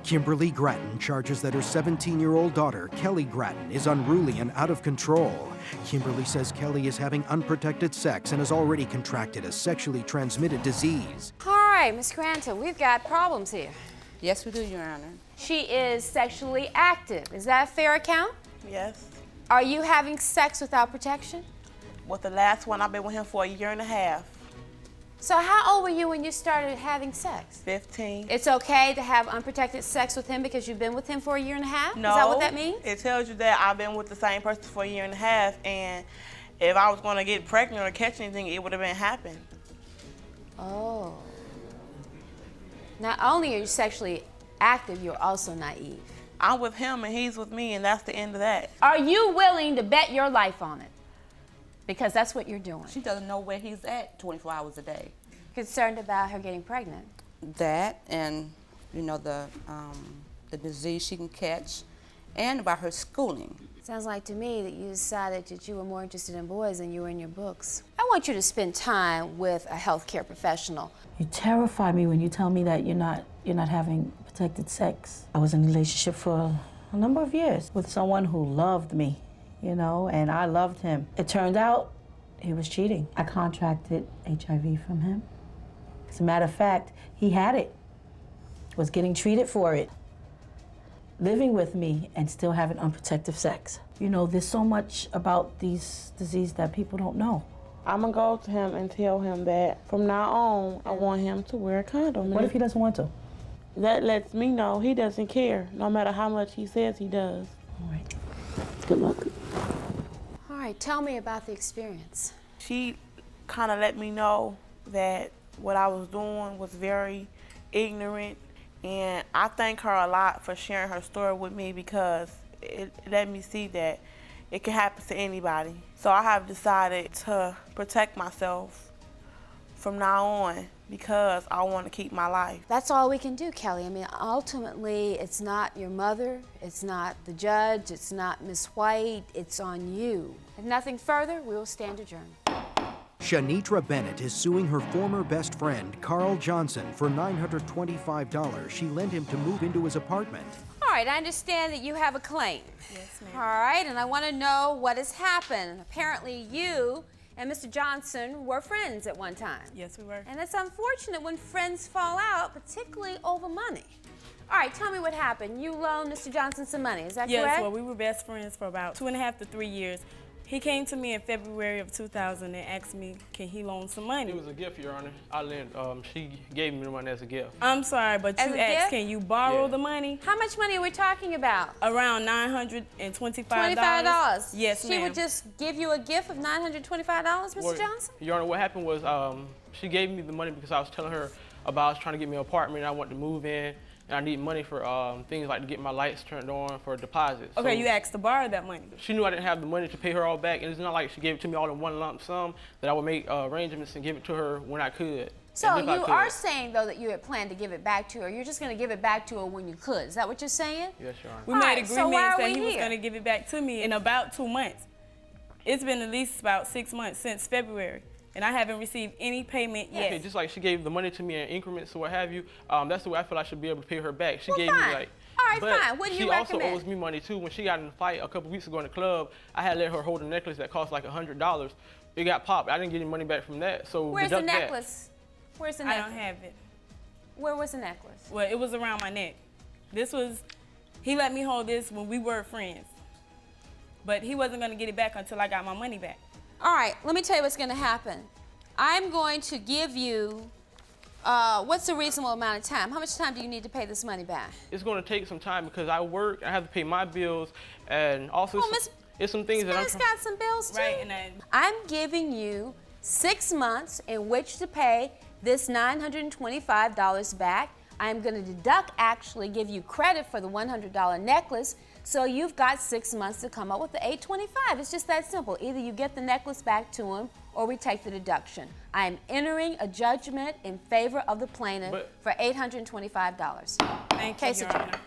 Kimberly Gratton charges that her 17-year-old daughter, Kelly Gratton, is unruly and out of control. Kimberly says Kelly is having unprotected sex and has already contracted a sexually transmitted disease. All right, Ms. Granton, we've got problems here. Yes, we do, Your Honor. She is sexually active. Is that a fair account? Yes. Are you having sex without protection? With the last one, I've been with him for 1.5 years. So how old were you when you started having sex? 15. It's okay to have unprotected sex with him because you've been with him for 1.5 years? No. Is that what that means? It tells you that I've been with the same person for 1.5 years, and if I was going to get pregnant or catch anything, it would have been happened. Oh. Not only are you sexually active, you're also naive. I'm with him and he's with me, and that's the end of that. Are you willing to bet your life on it? Because that's what you're doing. She doesn't know where he's at 24 hours a day. Concerned about her getting pregnant. That and, you know, the disease she can catch, and about her schooling. Sounds like to me that you decided that you were more interested in boys than you were in your books. I want you to spend time with a healthcare professional. You terrify me when you tell me that you're not having protected sex. I was in a relationship for a number of years with someone who loved me, you know, and I loved him. It turned out he was cheating. I contracted HIV from him. As a matter of fact, he had it, was getting treated for it, living with me and still having unprotected sex. You know, there's so much about these diseases that people don't know. I'm going to go to him and tell him that from now on, I want him to wear a condom. What if he doesn't want to? That lets me know he doesn't care, no matter how much he says he does. All right. Good luck. All right, tell me about the experience. She kind of let me know that what I was doing was very ignorant, and I thank her a lot for sharing her story with me because it let me see that it can happen to anybody. So I have decided to protect myself from now on because I want to keep my life. That's all we can do, Kelly. I mean, ultimately, it's not your mother, it's not the judge, it's not Miss White, it's on you. If nothing further, we will stand adjourned. Shanitra Bennett is suing her former best friend, Carl Johnson, for $925 she lent him to move into his apartment. All right, I understand that you have a claim. Yes, ma'am. All right, and I want to know what has happened. Apparently, you and Mr. Johnson were friends at one time. Yes, we were. And it's unfortunate when friends fall out, particularly over money. All right, tell me what happened. You loaned Mr. Johnson some money, is that correct? Yes, well, we were best friends for about 2.5 to 3 years. He came to me in February of 2000 and asked me, can he loan some money? It was a gift, Your Honor. I lent, she gave me the money as a gift. I'm sorry, but As you a asked, gift? can you borrow Yeah. the money? How much money are we talking about? Around $925. $25. Yes, She ma'am. would just give you a gift of $925, Mr. Well, Johnson? Your Honor, what happened was she gave me the money because I was telling her about I was trying to get me an apartment and I wanted to move in. And I need money for things like to get my lights turned on for deposits. Okay, So you asked to borrow that money. she knew I didn't have the money to pay her all back, and it's not like she gave it to me all in one lump sum, that I would make arrangements and give it to her when I could. So and if I you could. are saying, though, that you had planned to give it back to her. You're just going to give it back to her when you could. Is that what you're saying? Yes, Your Honor. We All made right, so agreements why are that we he was here? going to give it back to me in about 2 months. It's been at least about 6 months since February, and I haven't received any payment yet. Okay, just like she gave the money to me in increments or what have you, that's the way I feel I should be able to pay her back. She Well, gave fine. me like, All right, but fine. What do you she recommend? also owes me money too. When she got in a fight a couple weeks ago in the club, I had let her hold a necklace that cost like $100. It got popped. I didn't get any money back from that. So Where's the deduct that. necklace? Where's the I necklace? don't have it. Where was the necklace? Well, it was around my neck. He let me hold this when we were friends. But he wasn't going to get it back until I got my money back. All right, let me tell you what's going to happen. I'm going to give you, what's a reasonable amount of time? How much time do you need to pay this money back? It's going to take some time because I work, I have to pay my bills, and also Well, it's some things that I'm Miss got some bills too. Right, and I'm giving you 6 months in which to pay this $925 back. I'm going to actually give you credit for the $100 necklace, so you've got 6 months to come up with the $825. It's just that simple. Either you get the necklace back to him, or we take the deduction. I am entering a judgment in favor of the plaintiff for $825. thank you, Case Your adjourned. Honor.